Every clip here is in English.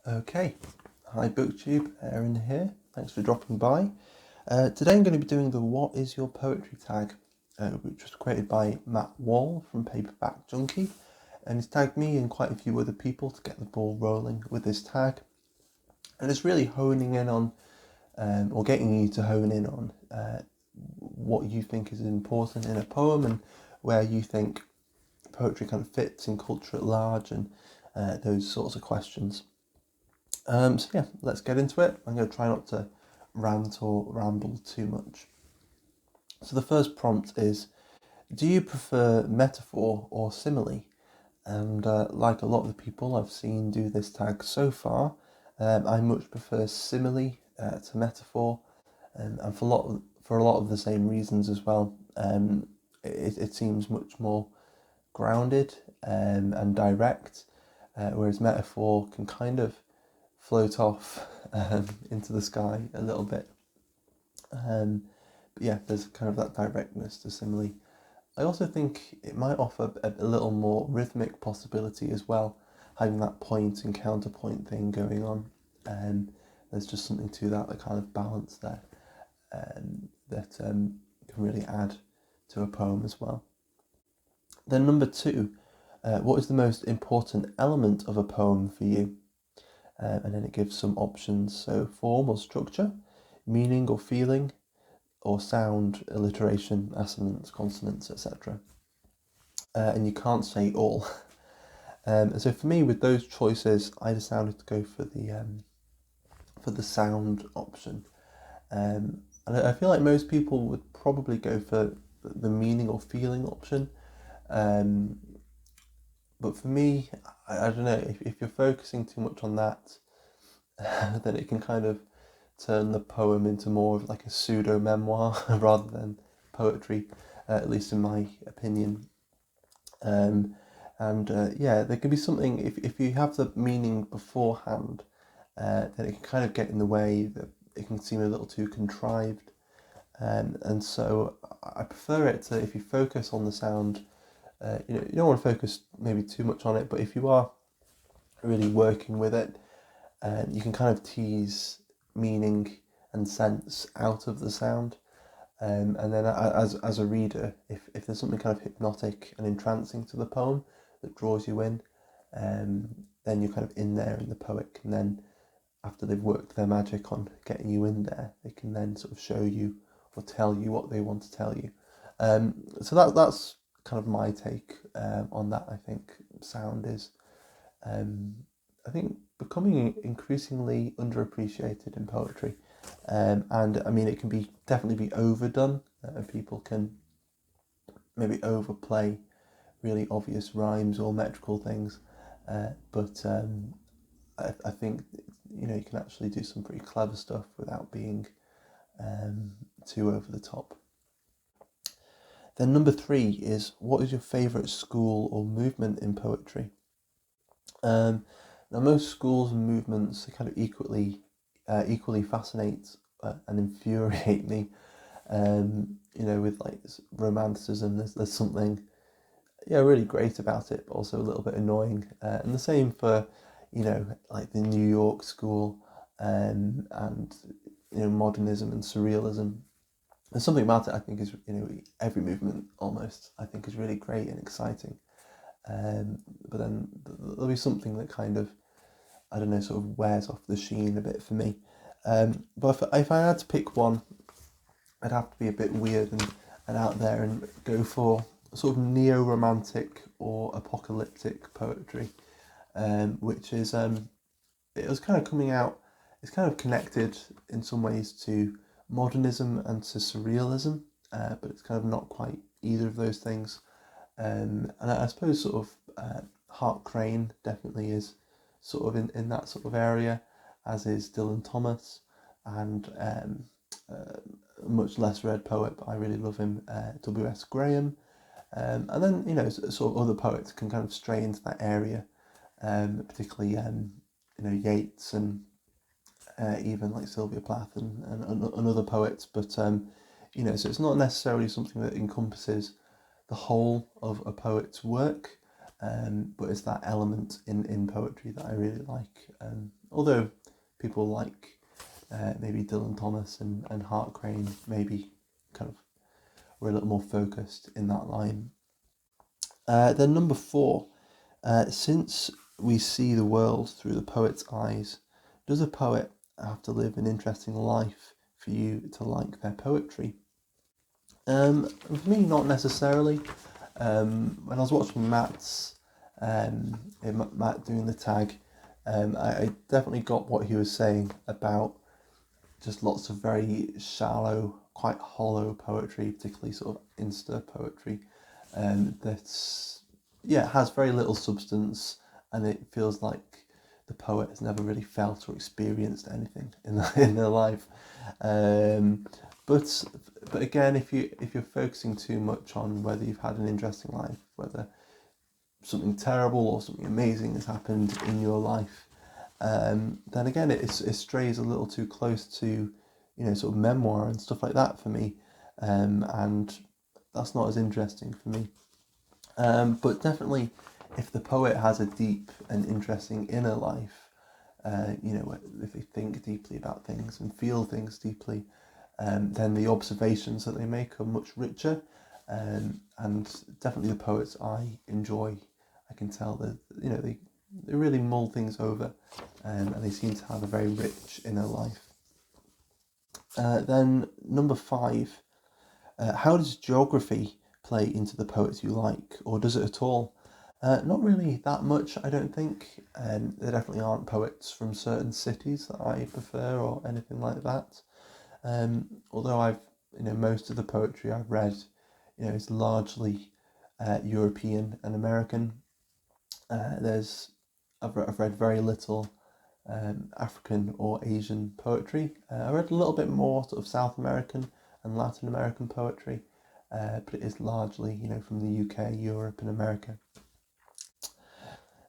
Okay, hi BookTube, Aaron here. Thanks for dropping by. Today I'm going to be doing the What is Your Poetry tag, which was created by Matt Wall from Paperback Junkie, and he's tagged me and quite a few other people to get the ball rolling with this tag. And it's really honing in on, or getting you to hone in on what you think is important in a poem and where you think poetry kind of fits in culture at large and those sorts of questions. So yeah, let's get into it. I'm going to try not to rant or ramble too much. So the first prompt is, do you prefer metaphor or simile? And like a lot of the people I've seen do this tag so far, I much prefer simile to metaphor, and for a lot of the same reasons as well. It seems much more grounded and direct, whereas metaphor can kind of float off into the sky a little bit. But yeah, there's kind of that directness to simile. I also think it might offer a little more rhythmic possibility as well, having that point and counterpoint thing going on. There's just something to that kind of balance there that can really add to a poem as well. Then number 2, what is the most important element of a poem for you? And then it gives some options, so form or structure, meaning or feeling, or sound, alliteration, assonance, consonance, etc. And you can't say all. And so for me, with those choices, I decided to go for the sound option. And I feel like most people would probably go for the meaning or feeling option. But for me, I don't know, if you're focusing too much on that, then it can kind of turn the poem into more of like a pseudo memoir rather than poetry, at least in my opinion. Yeah, there can be something, if you have the meaning beforehand, then it can kind of get in the way, that it can seem a little too contrived. And so I prefer it to, if you focus on the sound, you don't want to focus maybe too much on it, but if you are really working with it, you can kind of tease meaning and sense out of the sound. And then as a reader, if there's something kind of hypnotic and entrancing to the poem that draws you in, then you're kind of in there, and the poet can then, after they've worked their magic on getting you in there, they can then sort of show you or tell you what they want to tell you. So that's kind of my take on that. I think sound is, I think, becoming increasingly underappreciated in poetry. And I mean, it can definitely be overdone. People can maybe overplay really obvious rhymes or metrical things, but I think you can actually do some pretty clever stuff without being too over the top. Then number 3 is, what is your favourite school or movement in poetry? Now most schools and movements kind of equally fascinate and infuriate me. With like romanticism, there's something really great about it, but also a little bit annoying. And the same for like the New York school, and modernism and surrealism. There's something about it I think is every movement almost I think is really great and exciting. But then there'll be something that kind of, I don't know, sort of wears off the sheen a bit for me. But if I had to pick one, I'd have to be a bit weird and out there and go for sort of neo-romantic or apocalyptic poetry, which is, it was kind of coming out, it's kind of connected in some ways to modernism and to surrealism, but it's kind of not quite either of those things. And I suppose sort of Hart Crane definitely is sort of in that sort of area, as is Dylan Thomas, and a much less read poet, but I really love him, W.S. Graham. And then, sort of other poets can kind of stray into that area, particularly, Yeats and even like Sylvia Plath and other poets. But, so it's not necessarily something that encompasses the whole of a poet's work, but it's that element in poetry that I really like. Although people like maybe Dylan Thomas and Hart Crane maybe kind of were a little more focused in that line. Then number 4, since we see the world through the poet's eyes, does a poet have to live an interesting life for you to like their poetry? For me, not necessarily. When I was watching Matt doing the tag, I definitely got what he was saying about just lots of very shallow, quite hollow poetry, particularly sort of insta poetry, that's has very little substance, and it feels like the poet has never really felt or experienced anything in their life. But again, if you're focusing too much on whether you've had an interesting life, whether something terrible or something amazing has happened in your life, then again it strays a little too close to, sort of memoir and stuff like that for me, and that's not as interesting for me. But definitely, if the poet has a deep and interesting inner life, if they think deeply about things and feel things deeply, then the observations that they make are much richer, and definitely the poets I enjoy, I can tell that they really mull things over, and they seem to have a very rich inner life. Then number 5, how does geography play into the poets you like, or does it at all? Not really that much, I don't think. There definitely aren't poets from certain cities that I prefer or anything like that. Although most of the poetry I've read, is largely European and American. I've read very little African or Asian poetry. I read a little bit more sort of South American and Latin American poetry, but it is largely, from the UK, Europe and America.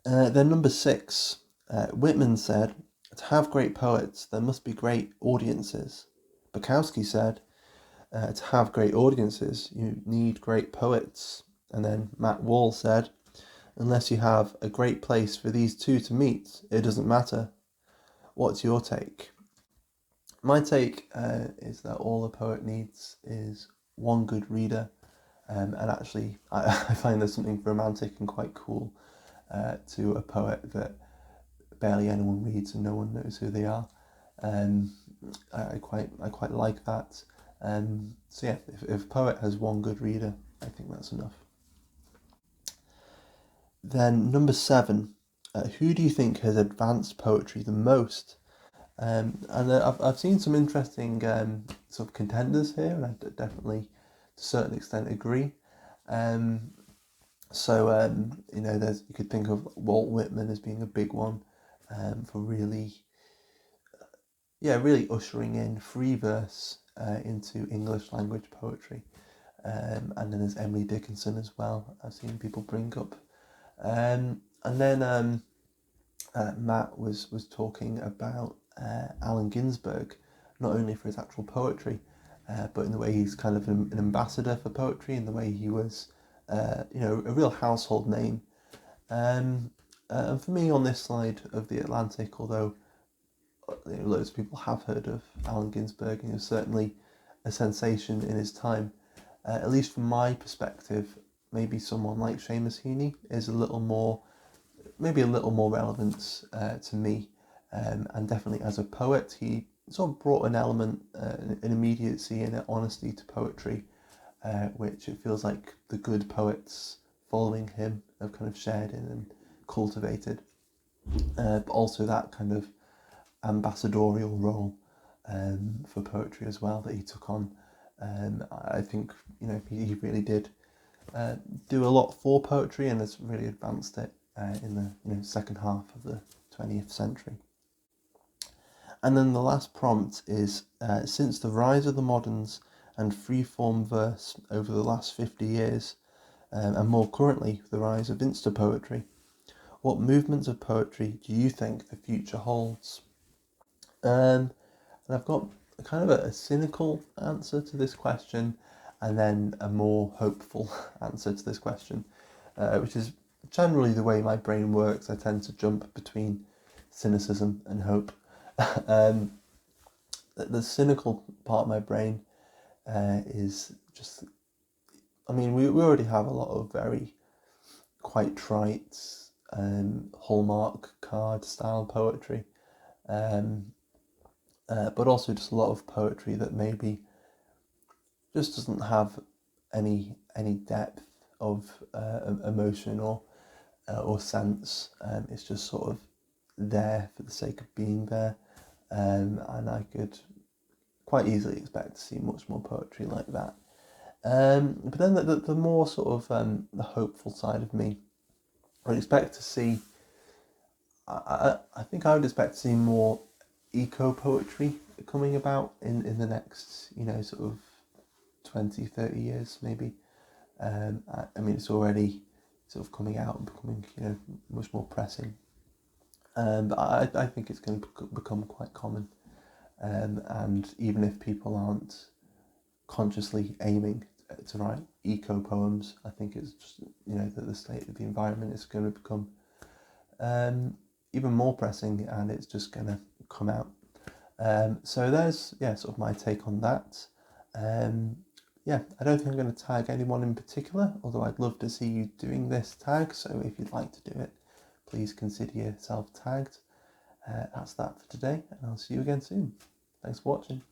Then number 6, Whitman said, to have great poets, there must be great audiences. Bukowski said, to have great audiences, you need great poets. And then Matt Wall said, unless you have a great place for these two to meet, it doesn't matter. What's your take? My take is that all a poet needs is one good reader, and actually I find there's something romantic and quite cool to a poet that barely anyone reads and no one knows who they are. I quite like that. So yeah, if a poet has one good reader, I think that's enough. Then number 7, who do you think has advanced poetry the most? And I've seen some interesting sort of contenders here, and I definitely, to a certain extent, agree. You could think of Walt Whitman as being a big one, for really ushering in free verse into English language poetry. And then there's Emily Dickinson as well, I've seen people bring up. And then Matt was talking about Allen Ginsberg, not only for his actual poetry, but in the way he's kind of an ambassador for poetry, in the way he was, a real household name. And for me, on this side of the Atlantic, although loads of people have heard of Allen Ginsberg, and he was certainly a sensation in his time, at least from my perspective, maybe someone like Seamus Heaney is a little more relevant to me, and definitely as a poet, he sort of brought an element, an immediacy and an honesty to poetry, which it feels like the good poets following him have kind of shared in and cultivated, but also that kind of ambassadorial role for poetry as well that he took on. I think he really did do a lot for poetry and has really advanced it in the second half of the 20th century. And then the last prompt is, since the rise of the moderns and free-form verse over the last 50 years, and more currently the rise of instapoetry, what movements of poetry do you think the future holds? And I've got kind of a cynical answer to this question, and then a more hopeful answer to this question, which is generally the way my brain works, I tend to jump between cynicism and hope. um, the cynical part of my brain is just, I mean, we already have a lot of very quite trite Hallmark card style poetry, but also just a lot of poetry that maybe just doesn't have any depth of emotion or sense. It's just sort of there for the sake of being there, and I could quite easily expect to see much more poetry like that. But then the more sort of the hopeful side of me, I would expect to see. I think I would expect to see more eco poetry coming about in the next, sort of 20, 30 years maybe. I mean, it's already sort of coming out and becoming, much more pressing. But I think it's going to become quite common. And even if people aren't consciously aiming to write eco poems, I think it's just, that the state of the environment is going to become even more pressing, and it's just going to come out. So there's, sort of my take on that. I don't think I'm going to tag anyone in particular, although I'd love to see you doing this tag. So if you'd like to do it, please consider yourself tagged. That's that for today, and I'll see you again soon. Thanks for watching.